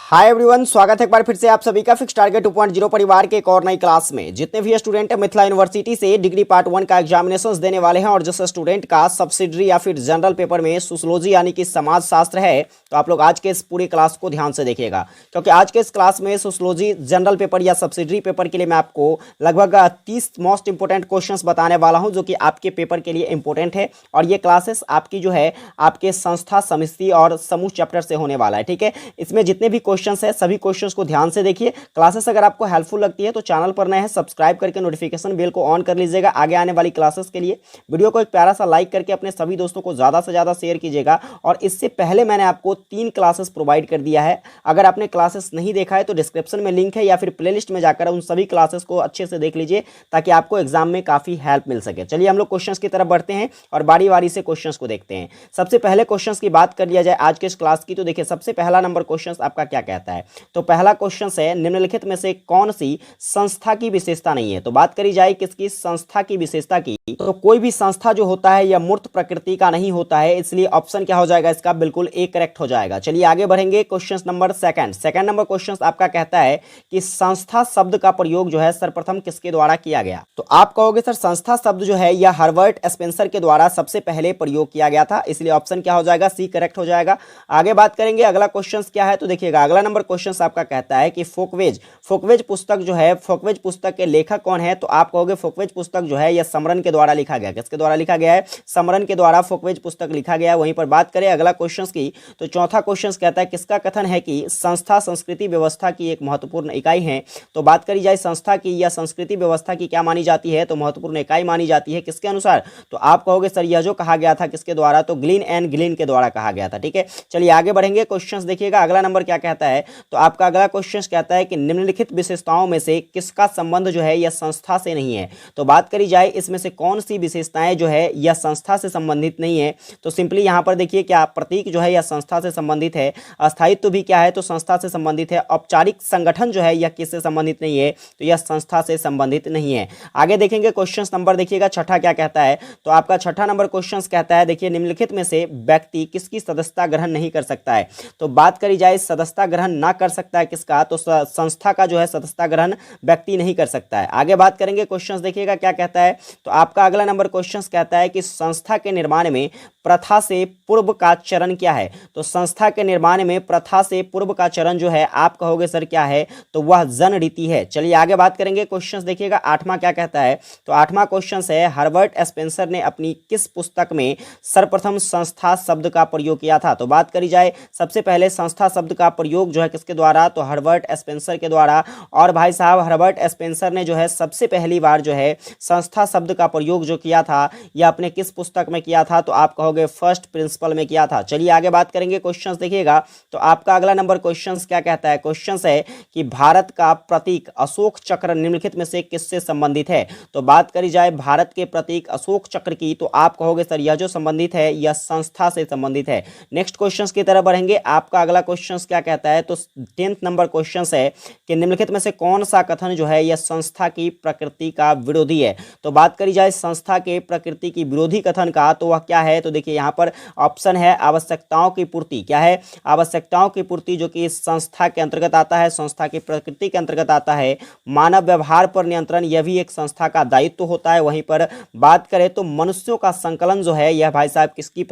Hi everyone, स्वागत है एक बार फिर से आप सभी का फिक्स टारगेट 2.0 परिवार के एक और नई क्लास में। जितने भी स्टूडेंट मिथिला यूनिवर्सिटी से डिग्री पार्ट 1 का एग्जामिनेशंस देने वाले हैं और जिस स्टूडेंट का सब्सिडरी या फिर जनरल पेपर में सोशियोलॉजी यानी कि समाज शास्त्र है, तो आप लोग आज के इस पूरी क्लास को ध्यान से देखिएगा, क्योंकि आज के इस क्लास में सोशियोलॉजी जनरल पेपर या सब्सिडरी पेपर के लिए मैं आपको लगभग 30 मोस्ट इंपोर्टेंट क्वेश्चन बताने वाला हूँ, जो कि आपके पेपर के लिए इंपॉर्टेंट है। और ये क्लासेस आपकी जो है आपके संस्था, समिति और समूह चैप्टर से होने वाला है। ठीक है, इसमें जितने भी क्वेश्चंस है सभी क्वेश्चंस को ध्यान से देखिए। क्लासेस अगर आपको हेल्पफुल लगती है तो चैनल पर नए हैं सब्सक्राइब करके नोटिफिकेशन बेल को ऑन कर लीजिएगा आगे आने वाली क्लासेस के लिए। वीडियो को एक प्यारा सा लाइक करके अपने सभी दोस्तों को ज़्यादा से ज़्यादा शेयर कीजिएगा। और इससे पहले मैंने आपको 3 क्लासेस प्रोवाइड कर दिया है। अगर आपने क्लासेस नहीं देखा है तो डिस्क्रिप्शन में लिंक है या फिर प्लेलिस्ट में जाकर उन सभी क्लासेस को अच्छे से देख लीजिए, ताकि आपको एग्जाम में काफ़ी हेल्प मिल सके। चलिए हम लोग क्वेश्चंस की तरफ बढ़ते हैं और बारी बारी से क्वेश्चंस को देखते हैं। सबसे पहले क्वेश्चंस की बात कर लिया जाए आज के इस क्लास की, तो देखिए सबसे पहला नंबर क्वेश्चंस आपका क्या कहता है। तो पहला क्वेश्चन है, निम्नलिखित में से कौन सी संस्था की विशेषता नहीं है। तो बात करी जाए किसकी, संस्था की विशेषता की, तो कोई भी संस्था जो होता है यह मूर्त प्रकृति का नहीं होता है, इसलिए ऑप्शन क्या हो जाएगा इसका, बिल्कुल ए करेक्ट हो जाएगा। चलिए आगे बढ़ेंगे। Question number second number question आपका कहता है कि संस्था शब्द का प्रयोग जो है सर्वप्रथम किसके द्वारा किया गया। तो आप कहोगे सर संस्था शब्द जो है यह हर्बर्ट स्पेंसर के द्वारा सबसे पहले प्रयोग किया गया था, इसलिए ऑप्शन क्या हो जाएगा, सी करेक्ट हो जाएगा। आगे बात करेंगे अगला क्वेश्चन क्या है। तो देखिएगा अगला नंबर क्वेश्चन आपका कहता है कि फोकवेज पुस्तक जो है, फोकवेज पुस्तक के लेखक कौन है। तो आप कहोगे फोकवेज पुस्तक जो है यह समरन के द्वारा लिखा गया। किसके द्वारा लिखा गया है, समरन के द्वारा फोकवेज पुस्तक लिखा गया है। वहीं पर बात करें अगला क्वेश्चन की, तो चौथा क्वेश्चन कहता है किसका कथन है कि संस्था संस्कृति व्यवस्था की एक महत्वपूर्ण इकाई है। तो बात करी जाए संस्था की या संस्कृति व्यवस्था की क्या मानी जाती है, तो महत्वपूर्ण इकाई मानी जाती है किसके अनुसार। तो आप कहोगे सर यह जो कहा गया था किसके द्वारा, तो ग्लिन एंड ग्लिन के द्वारा कहा गया था। ठीक है, चलिए आगे बढ़ेंगे। क्वेश्चन देखिएगा अगला नंबर क्या कहता है। तो आपका अगला क्वेश्चन कहता है कि निम्नलिखित विशेषताओं में से किसका संबंध जो है यह संस्था से नहीं है। तो बात करी जाए इसमें से कौन सी विशेषताएं जो है यह संस्था से संबंधित नहीं है। तो सिंपली यहां पर देखिए क्या प्रतीक जो है यह संस्था से संबंधित है, अस्थायित्व भी क्या है तो संस्था से संबंधित है, औपचारिक संगठन जो है यह किससे संबंधित नहीं है, तो यह संस्था से संबंधित नहीं है। आगे देखेंगे क्वेश्चन नंबर देखिएगा छठा क्या कहता है। तो आपका छठा नंबर क्वेश्चन कहता है देखिए निम्नलिखित में से व्यक्ति किसकी सदस्यता ग्रहण नहीं कर सकता है। तो बात करी जाए सदस्यता ग्रहण ना कर सकता है किसका, तो संस्था का जो है सदस्यता ग्रहण व्यक्ति नहीं कर सकता है। आगे बात करेंगे क्वेश्चन देखिएगा क्या कहता है। तो आपका अगला नंबर क्वेश्चन कहता है कि संस्था के निर्माण में प्रथा से पूर्व का चरण क्या है। तो संस्था के निर्माण में प्रथा से पूर्व का चरण जो है आप कहोगे सर क्या है, तो वह जन रीति है। चलिए आगे बात करेंगे। क्वेश्चन देखिएगा आठवां क्या कहता है। तो आठवां क्वेश्चन है हर्बर्ट स्पेंसर ने अपनी किस पुस्तक में सर्वप्रथम संस्था शब्द का प्रयोग किया था। तो बात करी जाए सबसे पहले संस्था शब्द का प्रयोग जो है किसके द्वारा, तो हर्बर्ट स्पेंसर के द्वारा। और भाई साहब हर्बर्ट स्पेंसर ने जो है सबसे पहली बार जो है संस्था शब्द का प्रयोग जो किया था यह अपने किस पुस्तक में किया था, तो आप कहोगे फर्स्ट प्रिंसिपल में किया था। चलिए आगे बात करेंगे। क्वेश्चंस देखिएगा। तो आपका अगला नंबर क्वेश्चंस क्या कहता है। क्वेश्चंस है कि भारत का प्रतीक अशोक चक्र निम्नलिखित में से किससे संबंधित है। तो बात करी जाए भारत के प्रतीक अशोक चक्र की, तो आप कहोगे सर यह जो संबंधित है यह संस्था से संबंधित है। नेक्स्ट क्वेश्चंस की तरफ बढ़ेंगे। आपका अगला क्वेश्चंस क्या कहता है। तो 10th नंबर क्वेश्चंस है कि निम्नलिखित में से कौन सा कथन जो है यह संस्था की प्रकृति का विरोधी है। तो बात करी जाए संस्था के प्रकृति की विरोधी कथन का, तो वह क्या है। तो देखिए यहाँ पर ऑप्शन है आवश्यकताओं की पूर्ति। क्या है, आवश्यकताओं की पूर्ति, जो कि संस्था के अंतर्गत आता है, संस्था की प्रकृति के अंतर्गत आता है। मानव व्यवहार पर नियंत्रण, यह भी एक संस्था का दायित्व होता है। वहीं पर बात करें तो मनुष्यों का संकलन जो है यह भाई साहब किसकी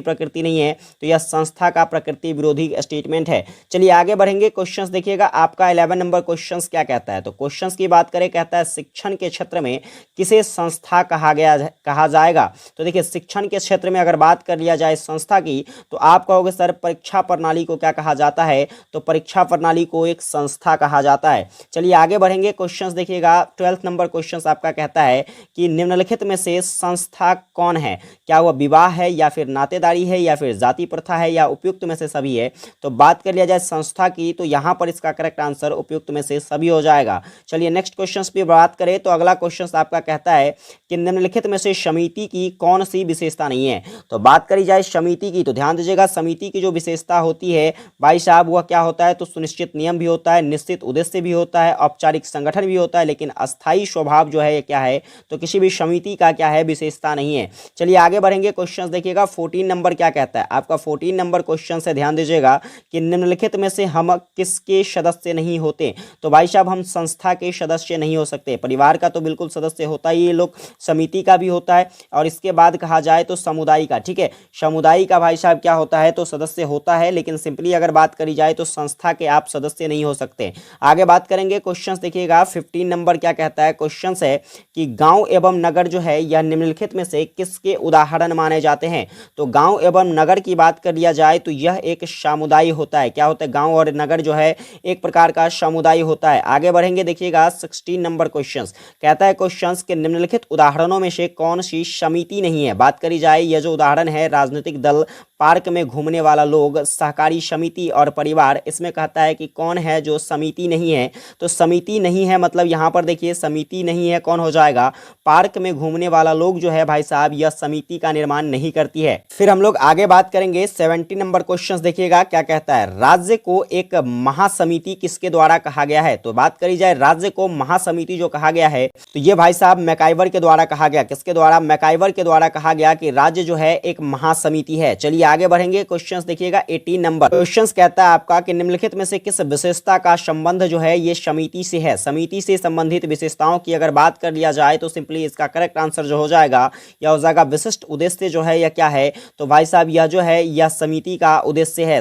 प्रकृति नहीं है, तो यह संस्था का प्रकृति विरोधी स्टेटमेंट है। चलिए आगे बढ़ेंगे। क्वेश्चंस देखिएगा। आपका 11 नंबर क्वेश्चंस क्या कहता है। तो क्वेश्चंस की बात करें, कहता है शिक्षण के क्षेत्र में किसे संस्था कहा जाएगा। तो देखिए शिक्षण के क्षेत्र में अगर बात कर लिया जाए संस्था की, तो आप कहोगे सर परीक्षा प्रणाली को क्या कहा जाता है, तो परीक्षा प्रणाली को एक संस्था कहा जाता है। चलिए आगे बढ़ेंगे। क्वेश्चंस देखिएगा। 12th नंबर क्वेश्चंस आपका कहता है कि निम्नलिखित में से संस्था कौन है। क्या वह विवाह है या फिर नातेदारी है या फिर जाति प्रथा है या उपयुक्त में से सभी है। तो बात कर लिया जाए संस्था की, तो यहां पर इसका करेक्ट आंसर उपयुक्त में से सभी हो जाएगा। चलिए नेक्स्ट क्वेश्चन पे बात करें। तो अगला क्वेश्चन आपका कहता है कि निम्नलिखित में से समिति की कौन सी विशेषता नहीं है। तो बात करी जाए समिति की, तो ध्यान दीजिएगा समिति की जो विशेषता होती है भाई साहब वह क्या होता है, तो सुनिश्चित नियम भी होता है, निश्चित उद्देश्य भी होता है, औपचारिक संगठन भी होता है, लेकिन अस्थायी स्वभाव जो है क्या है, तो किसी भी समिति का क्या है विशेषता नहीं है। चलिए आगे बढ़ेंगे। क्वेश्चन देखिएगा। 14 नंबर क्या कहता है। आपका 14 नंबर क्वेश्चन से ध्यान दीजिएगा कि निम्नलिखित निम्नलिखित में से हम किसके सदस्य नहीं होते? तो भाई साहब हम संस्था के सदस्य नहीं हो सकते। परिवार का तो बिल्कुल सदस्य होता ही ये लोग, समिति का भी होता है, और इसके बाद कहा जाए तो समुदाय का, ठीक है, समुदाय का भाई साहब क्या होता है, तो सदस्य होता है, लेकिन सिंपली अगर बात करी जाए तो संस्था के आप सदस्य नहीं हो सकते। आगे बात करेंगे, क्वेश्चन देखिएगा 15 नंबर क्या कहता है। क्वेश्चन है कि गांव एवं नगर जो है यह निम्नलिखित में से किसके उदाहरण माने जाते हैं? तो गांव एवं नगर की बात कर लिया जाए तो यह एक समुदाय होता है। क्या होता है? गांव और नगर जो है एक प्रकार का समुदाय होता है। आगे बढ़ेंगे, देखिएगा 16 नंबर क्वेश्चन कहता है, क्वेश्चन के निम्नलिखित उदाहरणों में से कौन सी समिति नहीं है? बात करी जाए, यह जो उदाहरण है राजनीतिक दल, पार्क में घूमने वाला लोग, सहकारी समिति और परिवार, इसमें कहता है कि कौन है जो समिति नहीं है? तो समिति नहीं है मतलब यहाँ पर देखिए समिति नहीं है, कौन हो जाएगा? पार्क में घूमने वाला लोग जो है भाई साहब यह समिति का निर्माण नहीं करती है। फिर हम लोग आगे बात करेंगे 70 नंबर क्वेश्चन देखिएगा क्या कहता है, राज्य को एक महासमिति किसके द्वारा कहा गया है? तो बात करी जाए राज्य को महासमिति जो कहा गया है तो ये भाई साहब मैकाइवर के द्वारा कहा गया। किसके द्वारा? मैकाइवर के द्वारा कहा गया कि राज्य जो है एक महासमिति है। चलिए आगे बढ़ेंगे, क्वेश्चंस देखिएगा 18 नंबर क्वेश्चंस कहता है आपका कि निम्नलिखित में से किस विशेषता का संबंध जो है ये समिति से है? समिति से संबंधित विशेषताओं की अगर बात कर लिया जाए तो सिंपली इसका करेक्ट आंसर जो हो जाएगा या हो जाएगा विशिष्ट उद्देश्य जो है या क्या है? तो भाई साहब यह जो है यह समिति का उद्देश्य है,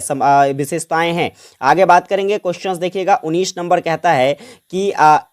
विशेषताएं हैं। आगे बात करेंगे, क्वेश्चंस देखिएगा 19 नंबर कहता है कि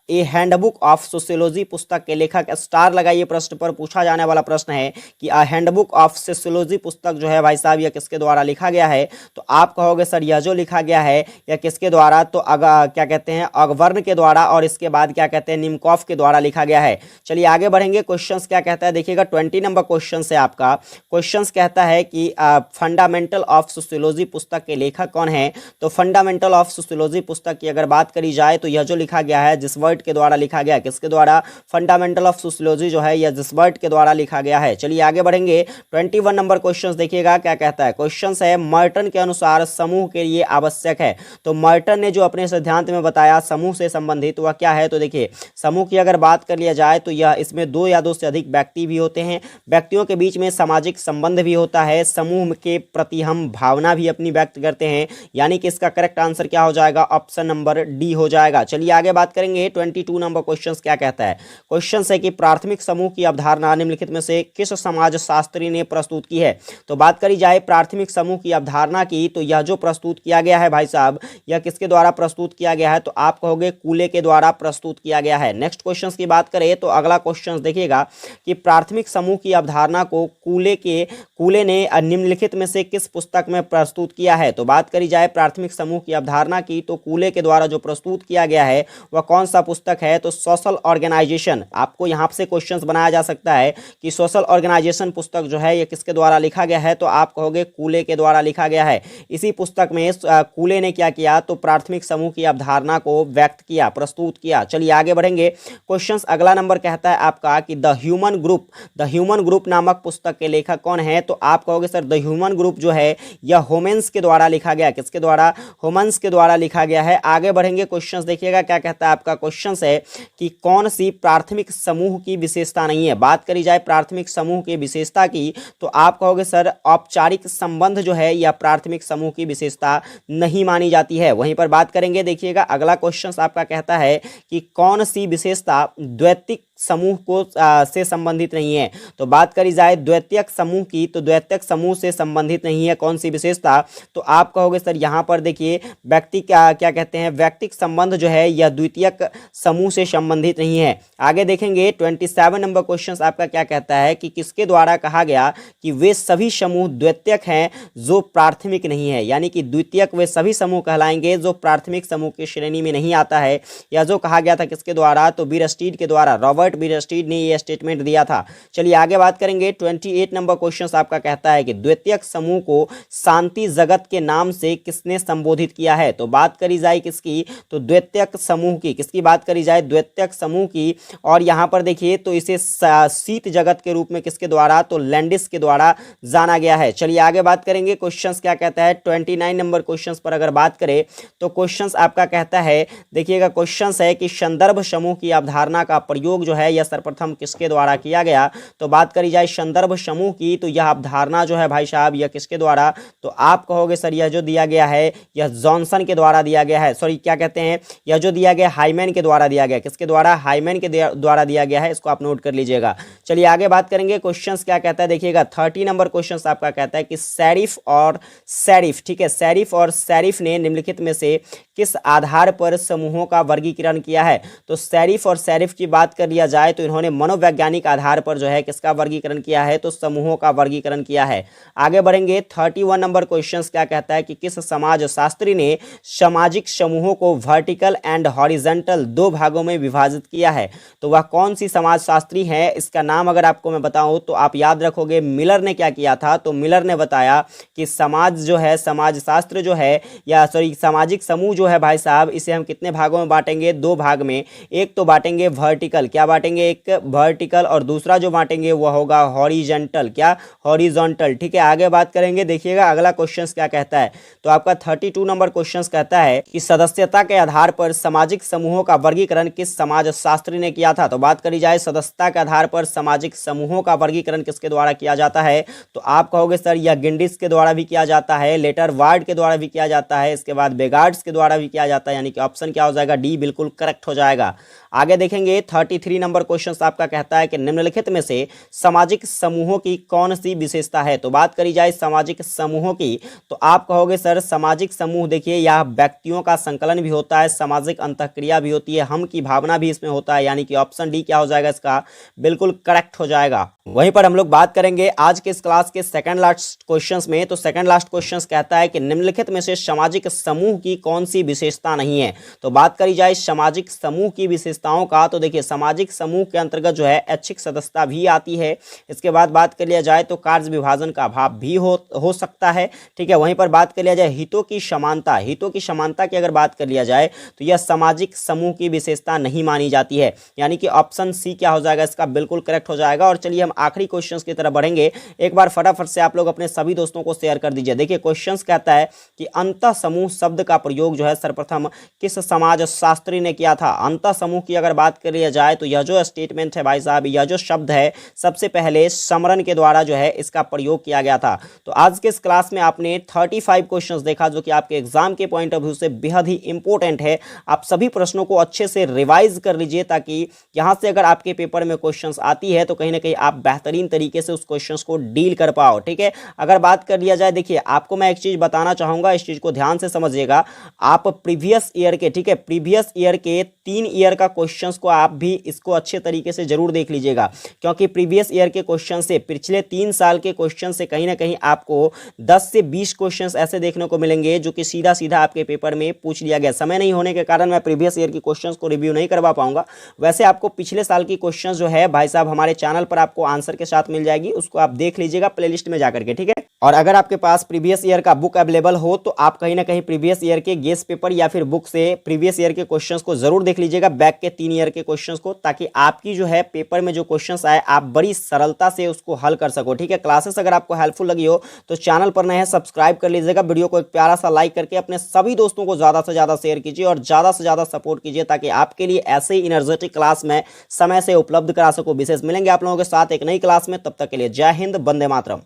ए हैंडबुक ऑफ सोशियोलॉजी पुस्तक के लेखक, स्टार लगाइए, प्रश्न पर पूछा जाने वाला प्रश्न है कि हैंडबुक ऑफ सोशियोलॉजी पुस्तक जो है भाई साहब यह किसके द्वारा लिखा गया है? तो आप कहोगे सर यह जो लिखा गया है यह किसके द्वारा? तो क्या कहते हैं अगवर्न के द्वारा, और इसके बाद क्या कहते हैं निमकॉफ के द्वारा लिखा गया है। चलिए आगे बढ़ेंगे, क्वेश्चंस क्या कहता है देखिएगा 20 नंबर क्वेश्चन है आपका। क्वेश्चंस कहता है कि फंडामेंटल ऑफ सोशियोलॉजी पुस्तक के लेखक कौन है? तो फंडामेंटल ऑफ सोशियोलॉजी पुस्तक की अगर बात करी जाए तो यह जो लिखा गया है जिसवर्ट के द्वारा लिखा गया। किसके द्वारा? फंडामेंटल ऑफ सोशियोलॉजी जो है यह जिसबर्ट के द्वारा लिखा गया है। चलिए आगे बढ़ेंगे, 21 नंबर क्वेश्चन देखिएगा क्या कहता है। क्वेश्चन है मर्टन के अनुसार समूह के लिए आवश्यक है। तो मर्टन ने जो अपने सिद्धांत में बताया समूह से संबंधित वह क्या है? तो देखिए समूह की अगर बात कर लिया जाए तो यह इसमें दो या दो से अधिक व्यक्ति भी होते हैं, व्यक्तियों के बीच में सामाजिक संबंध भी होता है, समूह के प्रति हम भावना भी अपनी व्यक्त करते हैं, यानी कि इसका करेक्ट आंसर क्या हो जाएगा? ऑप्शन नंबर डी हो जाएगा। चलिए आगे बात करेंगे, 22 नंबर क्वेश्चन क्या कहता है। क्वेश्चन है कि प्राथमिक समूह की अवधारणा निम्नलिखित में से किस समाज शास्त्री ने प्रस्तुत की है? तो बात करी जाए प्राथमिक समूह की अवधारणा की तो यह जो प्रस्तुत किया गया है भाई साहब यह किसके द्वारा प्रस्तुत किया गया है? तो आप कहोगे कूले के द्वारा प्रस्तुत किया गया है। नेक्स्ट क्वेश्चन की बात करें तो अगला क्वेश्चन देखिएगा कि प्राथमिक समूह की अवधारणा को कूले ने निम्नलिखित में से किस पुस्तक में प्रस्तुत किया है? तो बात करी जाए प्राथमिक समूह की अवधारणा की तो कूले के द्वारा जो प्रस्तुत किया गया है वह कौन सा पुस्तक है? तो सोशल ऑर्गेनाइजेशन। आपको यहाँ से क्वेश्चंस बनाया जा सकता है कि सोशल ऑर्गेनाइजेशन पुस्तक जो है यह किसके द्वारा लिखा गया है? तो आप कहोगे कूले के द्वारा लिखा गया है। इसी पुस्तक में कूले ने क्या किया? तो प्राथमिक समूह की अवधारणा को व्यक्त किया, प्रस्तुत किया। चलिए आगे बढ़ेंगे, क्वेश्चंस अगला नंबर कहता है आपका कि द ह्यूमन ग्रुप नामक पुस्तक के लेखक कौन है? तो आप कहोगे सर द ह्यूमन ग्रुप जो है यह होमेंस के द्वारा लिखा गया। किसके द्वारा? होमेंस के द्वारा लिखा गया है। आगे बढ़ेंगे, क्वेश्चंस देखिएगा क्या कहता है आपका। क्वेश्चन है कि कौन सी प्राथमिक समूह की विशेषता नहीं है? बात करी जाए प्राथमिक समूह की विशेषता की तो आप कहोगे सर औपचारिक संबंध जो है यह प्राथमिक समूह की विशेषता नहीं मानी जाती है। वहीं पर बात करेंगे, देखिएगा अगला क्वेश्चन आपका कहता है कि कौन सी विशेषता द्वैतिक समूह को से संबंधित नहीं है? तो बात करी जाए द्वैतक समूह की तो द्वैतक समूह से संबंधित नहीं है कौन सी विशेषता? तो आप कहोगे सर यहाँ पर देखिए व्यक्ति क्या कहते हैं व्यक्तिक संबंध जो है यह द्वितीयक समूह से संबंधित नहीं है। आगे देखेंगे 27 नंबर क्वेश्चन आपका क्या कहता है कि किसके द्वारा कहा गया कि वे सभी समूह द्वैतक हैं जो प्राथमिक नहीं है? यानी कि द्वितीयक वे सभी समूह कहलाएंगे जो प्राथमिक समूह की श्रेणी में नहीं आता है। यह जो कहा गया था किसके द्वारा? तो बीरस्टीड के द्वारा, रॉबर्ट बीरस्टीड ने यह स्टेटमेंट दिया था। चलिए आगे बात करेंगे, 28 नंबर क्वेश्चन आपका कहता है कि द्वितीयक समूह को शांति जगत के नाम से किसने संबोधित किया है? तो बात करी जाए किसकी? तो द्वितीयक समूह की। किसकी बात बात करी जाए द्वितीयक समूह की, और यहाँ पर देखिए तो इसे शीत जगत के रूप में किसके द्वारा, तो लैंडिस के द्वारा जाना गया है। चलिए आगे बात करेंगे क्वेश्चंस क्या कहता है। 29 नंबर क्वेश्चंस पर अगर बात करें तो क्वेश्चंस आपका कहता है, देखिएगा क्वेश्चंस है कि संदर्भ समूह की अवधारणा का प्रयोग जो है यह सर्वप्रथम किसके द्वारा किया गया। तो बात करी जाए संदर्भ समूह की, तो यह अवधारणा जो है भाई साहब यह किसके द्वारा, तो आप कहोगे सर यह जो दिया गया है यह जॉनसन के द्वारा दिया गया है, सॉरी क्या कहते हैं, यह जो दिया गया हाइमैन के द्वारा दिया गया, किसके द्वारा, हाइमैन के द्वारा दिया गया है, इसको आप नोट कर लीजिएगा। चलिए आगे बात करेंगे क्वेश्चंस क्या कहता है। देखिएगा 30 नंबर क्वेश्चंस आपका कहता है कि शरीफ और शरीफ, ठीक है, शरीफ और शरीफ ने निम्नलिखित में से किस आधार पर समूहों का वर्गीकरण किया है। तो शरीफ और शरीफ की बात कर लिया जाए तो इन्होंने मनोवैज्ञानिक आधार पर जो है किसका वर्गीकरण किया है, तो समूहों का वर्गीकरण किया है। आगे बढ़ेंगे 31 नंबर क्वेश्चंस क्या कहता है कि किस समाज शास्त्री ने सामाजिक समूहों को वर्टिकल एंड हॉरिजॉन्टल दो भागों में विभाजित किया है। तो वह कौन सी समाज शास्त्री है, इसका नाम अगर आपको मैं बताऊं तो आप याद रखोगे मिलर ने क्या किया था। तो मिलर ने बताया कि समाज जो है, समाज शास्त्र जो है, या सॉरी सामाजिक समूह जो है भाई साहब, इसे हम कितने भागों में बांटेंगे, दो भाग में। एक तो बांटेंगे वर्टिकल, क्या बांटेंगे, एक वर्टिकल, और दूसरा जो बांटेंगे वह होगा हॉरिजॉन्टल, क्या, हॉरिजॉन्टल, ठीक है। आगे बात करेंगे, देखिएगा अगला क्वेश्चन क्या कहता है। तो आपका 32 नंबर क्वेश्चन कहता है कि सदस्यता के आधार पर सामाजिक समूहों का वर्गीकरण किस समाज शास्त्री ने किया था। तो बात करी जाए सदस्यता के आधार पर सामाजिक समूहों का वर्गीकरण किसके द्वारा किया जाता है। तो आप कहोगे सर यह गिंडिस के द्वारा भी किया जाता है, लेटर वार्ड के द्वारा भी किया जाता है, इसके बाद बेगार्ड्स के द्वारा भी किया जाता है, यानी कि ऑप्शन क्या हो जाएगा, डी बिल्कुल करेक्ट हो जाएगा। आगे देखेंगे 33 नंबर क्वेश्चन आपका कहता है कि निम्नलिखित में से सामाजिक समूहों की कौन सी विशेषता है। तो बात करी जाए सामाजिक समूहों की, तो आप कहोगे सर सामाजिक समूह देखिए यह व्यक्तियों का संकलन भी होता है, सामाजिक अंतःक्रिया भी होती है, हम की भावना भी इसमें होता है, यानी कि ऑप्शन डी क्या हो जाएगा, इसका बिल्कुल करेक्ट हो जाएगा। वहीं पर हम लोग बात करेंगे आज के इस क्लास के सेकंड लास्ट क्वेश्चंस में। तो सेकंड लास्ट क्वेश्चंस कहता है कि निम्नलिखित में से सामाजिक समूह की कौन सी विशेषता नहीं है। तो बात करी जाए सामाजिक समूह की विशेषताओं का, तो देखिए सामाजिक समूह के अंतर्गत जो है ऐच्छिक सदस्यता भी आती है। इसके बाद बात कर लिया जाए तो कार्य विभाजन का अभाव भी हो सकता है, ठीक है। वहीं पर बात कर लिया जाए हितों की समानता, हितों की समानता की अगर बात कर लिया जाए तो यह सामाजिक समूह की विशेषता नहीं मानी जाती है, यानी कि ऑप्शन सी क्या हो जाएगा, इसका बिल्कुल करेक्ट हो जाएगा। और चलिए हम आखिरी क्वेश्चंस की तरफ बढ़ेंगे। एक बार फटाफट से आप लोग अपने सभी दोस्तों को शेयर कर दीजिए। देखिए क्वेश्चंस कहता है कि अंतः समूह शब्द का प्रयोग जो है सर्वप्रथम किस समाज शास्त्री ने किया था। अंतः समूह की अगर बात कर लिया जाए तो यह जो स्टेटमेंट है भाई साहब, यह जो शब्द है सबसे पहले समरन के द्वारा जो है इसका प्रयोग किया गया था। तो आज के इस क्लास में आपने 35 क्वेश्चंस देखा जो कि आपके एग्जाम के पॉइंट ऑफ व्यू से बेहद ही इंपॉर्टेंट है। आप सभी प्रश्नों को अच्छे से रिवाइज कर लीजिए ताकि यहां से अगर आपके पेपर में क्वेश्चंस आती है तो कहीं ना कहीं आप बेहतरीन तरीके से उस क्वेश्चंस को डील कर पाओ, ठीक है। अगर बात कर लिया जाए, देखिए आपको मैं एक चीज बताना चाहूंगा, इस चीज को ध्यान से समझिएगा। आप प्रीवियस ईयर के, ठीक है, प्रीवियस ईयर के 3 ईयर का क्वेश्चंस को आप भी इसको अच्छे तरीके से जरूर देख लीजिएगा, क्योंकि प्रीवियस ईयर के क्वेश्चन से, पिछले 3 साल के क्वेश्चन से कहीं ना कहीं आपको 10 से 20 क्वेश्चंस ऐसे देखने को मिलेंगे जो कि सीधा सीधा आपके पेपर में पूछ लिया गया। समय नहीं होने के कारण मैं प्रीवियस ईयर की क्वेश्चंस को रिव्यू नहीं करवा पाऊंगा। वैसे आपको पिछले साल की क्वेश्चंस जो है भाई साहब हमारे चैनल पर आपको आंसर के साथ मिल जाएगी, उसको आप देख लीजिएगा प्लेलिस्ट में जाकर के, ठीक है। और अगर आपके पास प्रीवियस ईयर का बुक अवेलेबल हो तो आप कहीं ना कहीं प्रीवियस ईयर के गेस पेपर या फिर बुक से प्रीवियस ईयर के क्वेश्चंस को जरूर देख लीजिएगा, बैक के 3 ईयर के क्वेश्चंस को, ताकि आपकी जो है पेपर में जो क्वेश्चंस आए आप बड़ी सरलता से उसको हल कर सको, ठीक है। क्लासेस अगर आपको हेल्पफुल लगी हो तो चैनल पर नए हैं सब्सक्राइब कर लीजिएगा, वीडियो को एक प्यारा सा लाइक करके अपने सभी दोस्तों को ज्यादा से ज्यादा शेयर कीजिए और ज्यादा से ज्यादा सपोर्ट कीजिए ताकि आपके लिए ऐसे ही एनर्जेटिक क्लास में समय से उपलब्ध करा सको। विशेष मिलेंगे आप लोगों के साथ एक नई क्लास में, तब तक के लिए जय हिंद, वंदे मातरम।